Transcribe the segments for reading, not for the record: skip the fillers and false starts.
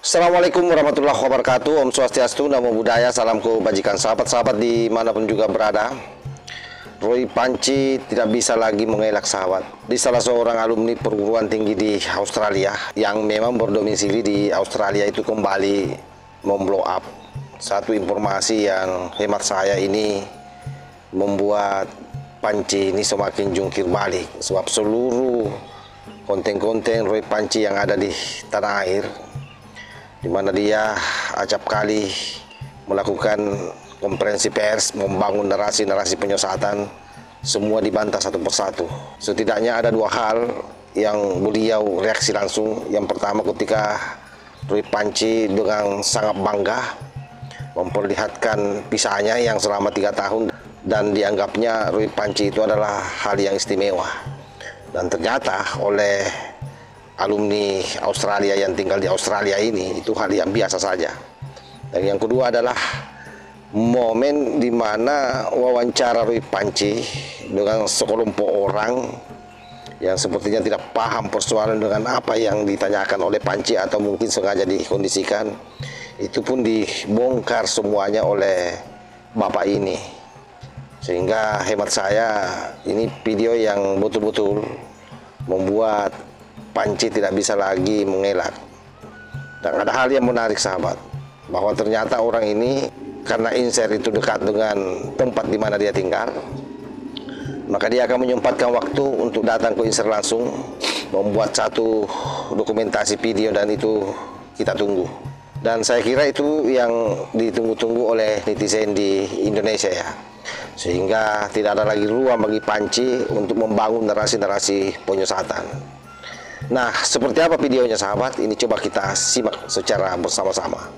Assalamualaikum warahmatullahi wabarakatuh. Om Swastiastu, Namo Buddhaya, salam kebajikan. Sahabat-sahabat dimanapun juga berada, Roy Panci tidak bisa lagi mengelak sahabat. Di salah seorang alumni perguruan tinggi di Australia yang memang berdomisili di Australia itu kembali memblow up satu informasi yang hemat saya ini membuat Panci ini semakin jungkir balik, sebab seluruh konten-konten Roy Panci yang ada di tanah air, di mana dia acap kali melakukan konferensi pers, membangun narasi-narasi penyesatan, semua dibantah satu persatu. Setidaknya ada dua hal yang beliau reaksi langsung. Yang pertama, ketika Roy Panci dengan sangat bangga memperlihatkan pisahnya yang selama 3 tahun, dan dianggapnya Roy Panci itu adalah hal yang istimewa. Dan ternyata oleh alumni Australia yang tinggal di Australia ini itu hal yang biasa saja. Dan yang kedua adalah momen di mana wawancara Roy Panci dengan sekelompok orang yang sepertinya tidak paham persoalan dengan apa yang ditanyakan oleh Panci, atau mungkin sengaja dikondisikan, itu pun dibongkar semuanya oleh bapak ini. Sehingga hemat saya ini video yang betul-betul membuat Panci tidak bisa lagi mengelak. Dan ada hal yang menarik sahabat, bahwa ternyata orang ini karena Inser itu dekat dengan tempat di mana dia tinggal, maka dia akan menyempatkan waktu untuk datang ke Inser langsung, membuat satu dokumentasi video, dan itu kita tunggu. Dan saya kira itu yang ditunggu-tunggu oleh netizen di Indonesia ya. Sehingga tidak ada lagi ruang bagi Panci untuk membangun narasi-narasi penyesatan. Nah, seperti apa videonya sahabat? Ini coba kita simak secara bersama-sama.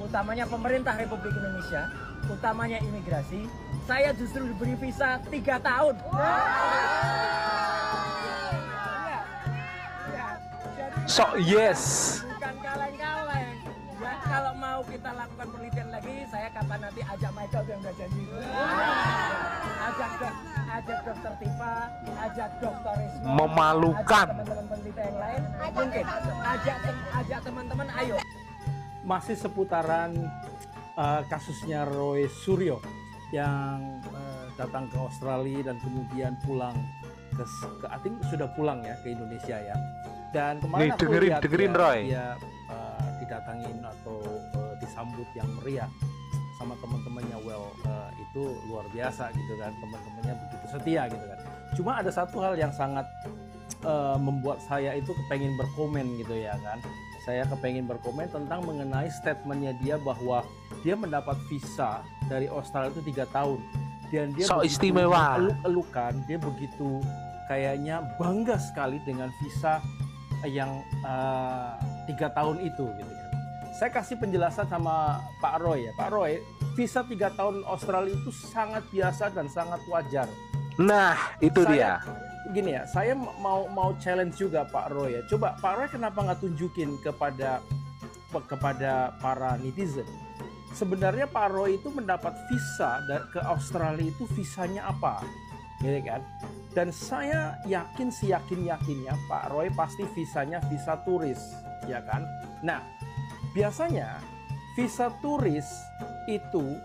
Utamanya pemerintah Republik Indonesia, utamanya imigrasi, saya justru diberi visa 3 tahun. So yes. Bukan kaleng-kaleng. Ya, kalau mau kita lakukan penelitian lagi, saya kapan nanti ajak Michael yang udah janji. Ajak dokter Tifa, ajak dokter Risma, Memalukan. ajak teman-teman peneliti yang lain, mungkin ajak teman-teman, ayo. Masih seputaran kasusnya Roy Suryo yang datang ke Australia dan kemudian pulang ke I think sudah pulang ya ke Indonesia ya. Dan kemarin Nih, aku lihat dengerin ya, Roy. dia didatangin atau disambut yang meriah sama teman-temannya. Itu luar biasa gitu kan, teman-temannya begitu setia gitu kan. Cuma ada satu hal yang sangat membuat saya itu kepengen berkomen gitu ya kan. Saya kepengen berkomen tentang mengenai statementnya dia bahwa dia mendapat visa dari Australia itu 3 tahun, dan dia So istimewa, eluk-elukan, dia begitu kayaknya bangga sekali dengan visa yang 3 tahun itu gitu ya. Saya kasih penjelasan sama Pak Roy ya. Pak Roy, visa 3 tahun Australia itu sangat biasa dan sangat wajar. Nah itu dia. Gini ya, saya mau challenge juga Pak Roy ya. Coba Pak Roy kenapa nggak tunjukin kepada para netizen, sebenarnya Pak Roy itu mendapat visa ke Australia itu visanya apa, gitu kan? Dan saya yakin seyakin-yakinnya Pak Roy pasti visanya visa turis, ya kan? Nah, biasanya visa turis itu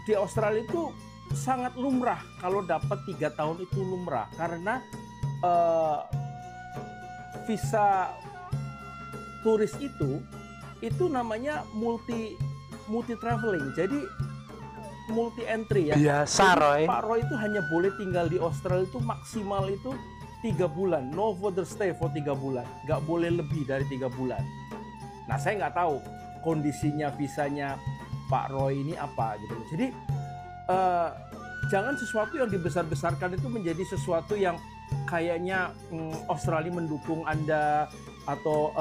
di Australia itu sangat lumrah. Kalau dapat 3 tahun itu lumrah, karena visa turis itu namanya multi traveling, jadi multi entry ya. Biasa jadi, Roy. Pak Roy itu hanya boleh tinggal di Australia itu maksimal itu 3 bulan, no further stay for 3 bulan, nggak boleh lebih dari 3 bulan. Nah, saya nggak tahu kondisinya visanya Pak Roy ini apa gitu. Jadi jangan sesuatu yang dibesar-besarkan itu menjadi sesuatu yang kayaknya Australia mendukung Anda, atau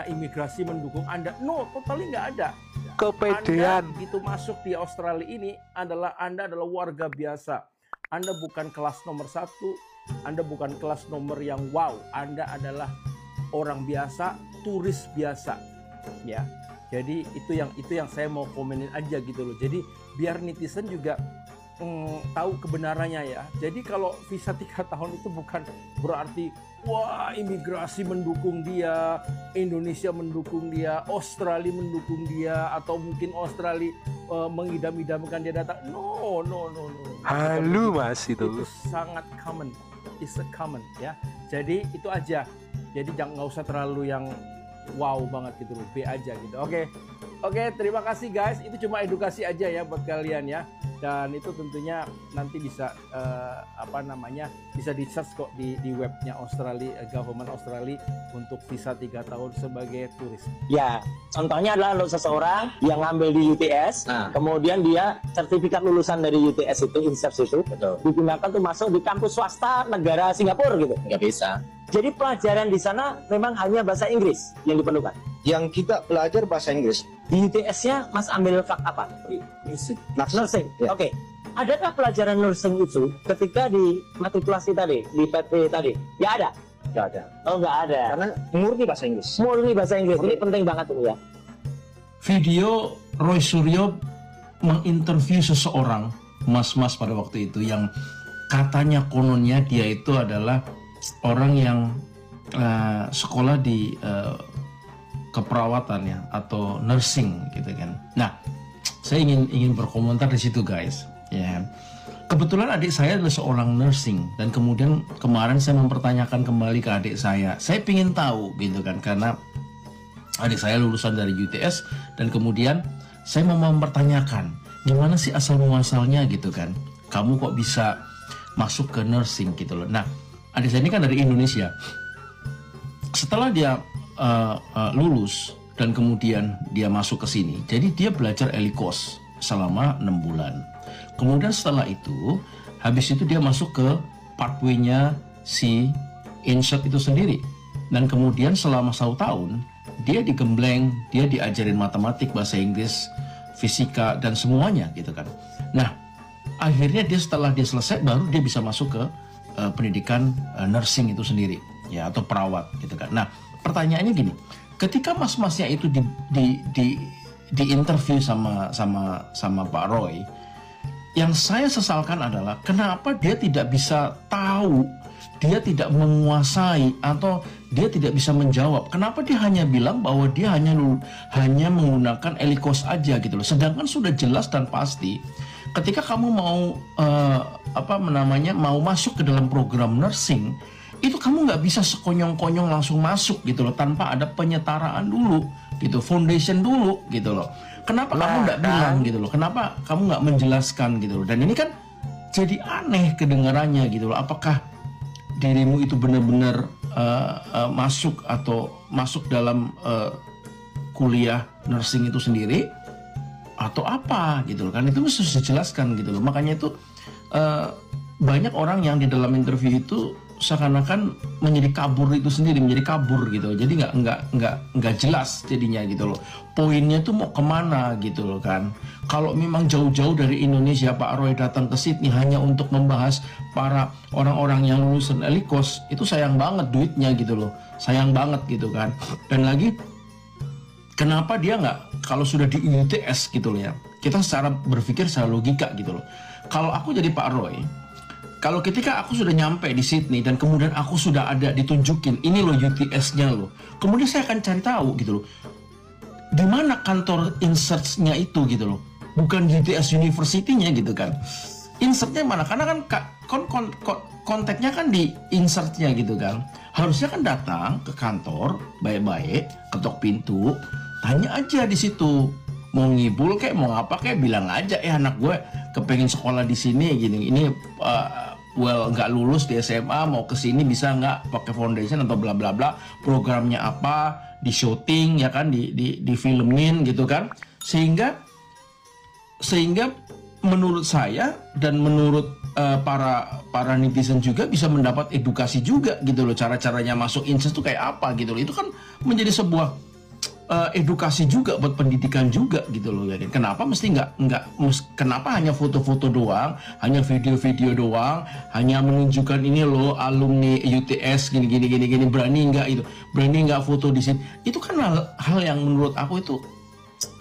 imigrasi mendukung Anda. No, totally nggak ada. Kepedean. Anda begitu masuk di Australia ini Anda adalah warga biasa. Anda bukan kelas nomor 1, Anda bukan kelas nomor yang wow. Anda adalah orang biasa, turis biasa, ya. Jadi itu yang saya mau komenin aja gitu loh. Jadi biar netizen juga tahu kebenarannya ya. Jadi kalau visa 3 tahun itu bukan berarti wah imigrasi mendukung dia, Indonesia mendukung dia, Australia mendukung dia, atau mungkin Australia mengidam-idamkan dia datang. No. Halu mas Itu itu. sangat common, it's a common ya. Jadi itu aja. Jadi nggak usah terlalu yang wow banget gitu loh, B aja gitu. Oke, terima kasih guys. Itu cuma edukasi aja ya buat kalian ya. Dan itu tentunya nanti bisa bisa di search kok di webnya Australia, government Australia untuk visa 3 tahun sebagai turis. Ya, contohnya adalah untuk seseorang yang ngambil di UTS, kemudian dia sertifikat lulusan dari UTS itu, INSEAD itu, digunakan untuk masuk di kampus swasta negara Singapura gitu. Nggak bisa. Jadi pelajaran di sana memang hanya bahasa Inggris yang diperlukan. Yang kita belajar bahasa Inggris. Di UTS-nya Mas ambil fak apa? Nursing. Ya. Oke. Adakah pelajaran nursing itu ketika di matrikulasi tadi, di PT tadi? Ya ada. Nggak ada. Oh, nggak ada. Karena murni bahasa Inggris. Murni bahasa Inggris. Ini penting banget ini ya. Video Roy Suryo menginterview seseorang, mas-mas pada waktu itu, yang katanya kononnya dia itu adalah orang yang sekolah di keperawatan ya, atau nursing gitu kan. Nah, saya ingin berkomentar di situ guys. Ya, kebetulan adik saya adalah seorang nursing, dan kemudian kemarin saya mempertanyakan kembali ke adik saya. Saya ingin tahu gitu kan, karena adik saya lulusan dari UTS, dan kemudian saya mau mempertanyakan gimana sih asal muasalnya gitu kan. Kamu kok bisa masuk ke nursing gitu loh. Nah, adik saya ini kan dari Indonesia. Setelah dia lulus dan kemudian dia masuk ke sini, jadi dia belajar elikos selama 6 bulan. Kemudian setelah itu, habis itu dia masuk ke pathway-nya si INSEAD itu sendiri. Dan kemudian selama 1 tahun, dia digembleng, dia diajarin matematik, bahasa Inggris, fisika, dan semuanya gitu kan. Nah, akhirnya setelah dia selesai, baru dia bisa masuk ke pendidikan nursing itu sendiri, ya, atau perawat gitu kan. Nah, pertanyaannya gini, ketika mas-masnya itu di interview sama Pak Roy, yang saya sesalkan adalah kenapa dia tidak bisa tahu, dia tidak menguasai, atau dia tidak bisa menjawab. Kenapa dia hanya bilang bahwa dia hanya menggunakan elikos aja gitu loh. Sedangkan sudah jelas dan pasti ketika kamu mau mau masuk ke dalam program nursing, itu kamu nggak bisa sekonyong-konyong langsung masuk gitu loh, tanpa ada penyetaraan dulu gitu, foundation dulu gitu loh. Kenapa kamu nggak bilang gitu loh, kenapa kamu nggak menjelaskan gitu loh. Dan ini kan jadi aneh kedengarannya gitu loh. Apakah dirimu itu benar-benar masuk dalam kuliah nursing itu sendiri, atau apa gitu loh, kan itu mesti dijelaskan gitu loh. Makanya itu banyak orang yang di dalam interview itu seakan-akan menjadi kabur gitu, jadi nggak jelas jadinya gitu loh, poinnya tuh mau kemana gitu loh kan. Kalau memang jauh-jauh dari Indonesia Pak Roy datang ke Sydney hanya untuk membahas para orang-orang yang lulusan elikos, itu sayang banget duitnya gitu loh, sayang banget gitu kan. Dan lagi, kenapa dia nggak, kalau sudah di UTS gitu loh ya, kita secara berpikir secara logika gitu loh, kalau aku jadi Pak Roy, kalau ketika aku sudah nyampe di Sydney dan kemudian aku sudah ada ditunjukin, ini loh UTS-nya loh, kemudian saya akan cari tahu gitu loh, di mana kantor INSEAD-nya itu gitu loh, bukan UTS University-nya gitu kan. Insert-nya mana? Karena kan kontaknya kan di insert-nya gitu kan. Harusnya kan datang ke kantor baik-baik, ketok pintu, tanya aja di situ, mau ngibul kayak mau apa kayak, bilang aja anak gue kepengen sekolah di sini gini, ini nggak lulus di SMA, mau ke sini bisa nggak pakai foundation atau bla bla bla, programnya apa, di shooting ya kan, di filmin gitu kan, sehingga menurut saya dan menurut para netizen juga bisa mendapat edukasi juga gitu loh, cara-caranya masuk INSEAD itu kayak apa gitu loh. Itu kan menjadi sebuah edukasi juga buat pendidikan juga gitu loh ya. Kenapa mesti kenapa hanya foto-foto doang, hanya video-video doang, hanya menunjukkan ini loh alumni UTS gini, berani nggak foto di sini. Itu kan hal yang menurut aku itu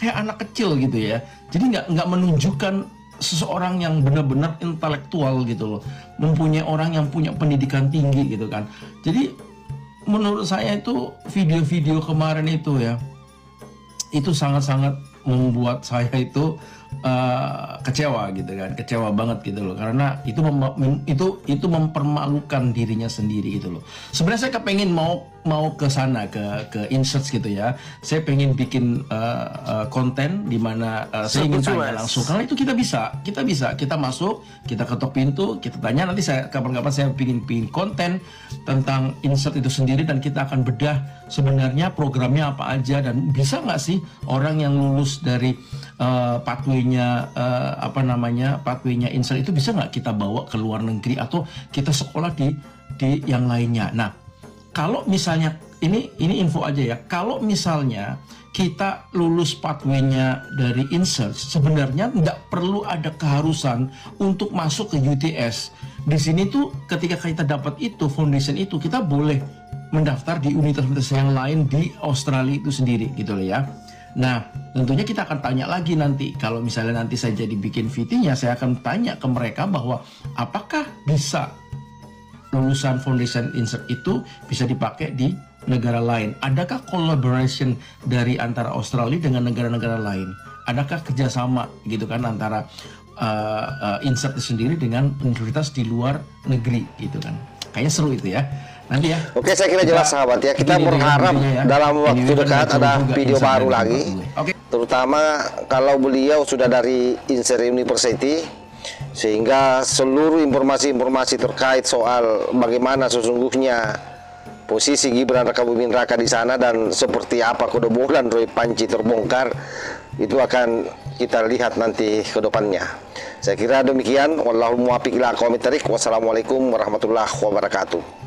kayak anak kecil gitu ya. Jadi nggak menunjukkan seseorang yang benar-benar intelektual gitu loh, mempunyai orang yang punya pendidikan tinggi gitu kan. Jadi menurut saya itu video-video kemarin itu ya, itu sangat-sangat membuat saya itu kecewa gitu kan, kecewa banget gitu loh, karena itu mempermalukan dirinya sendiri gitu loh. Sebenarnya saya kepengen mau ke sana, ke Inserts gitu ya. Saya pengen bikin konten di mana saya ingin tanya langsung, karena itu kita masuk, kita ketok pintu, kita tanya, nanti saya kapan-kapan saya bikin konten tentang Insert itu sendiri, dan kita akan bedah sebenarnya programnya apa aja, dan bisa nggak sih orang yang lulus dari pathway-nya pathway-nya Insert itu bisa nggak kita bawa ke luar negeri atau kita sekolah di yang lainnya. Nah, kalau misalnya ini info aja ya, kalau misalnya kita lulus pathway-nya dari Insert, sebenarnya nggak perlu ada keharusan untuk masuk ke UTS. Di sini tuh ketika kita dapat itu foundation itu, kita boleh mendaftar di universitas yang lain di Australia itu sendiri gitu loh ya. Nah, tentunya kita akan tanya lagi nanti, kalau misalnya nanti saya jadi bikin VT-nya, saya akan tanya ke mereka bahwa apakah bisa lulusan foundation Insert itu bisa dipakai di negara lain. Adakah collaboration dari antara Australia dengan negara-negara lain? Adakah kerjasama gitu kan antara Insert itu sendiri dengan universitas di luar negeri gitu kan? Kayaknya seru itu ya. Nanti ya. Oke, saya kira jelas sahabat ya. Kita berharap dalam waktu dekat ada video baru lagi. Terutama kalau beliau sudah dari Insert University, sehingga seluruh informasi-informasi terkait soal bagaimana sesungguhnya posisi Gibran Rakabuming Raka di sana dan seperti apa kebobolan Roy Panci terbongkar, itu akan kita lihat nanti ke depannya. Saya kira demikian. Wallahul muwaffiq ila aqwamit thariq. Wassalamualaikum warahmatullahi wabarakatuh.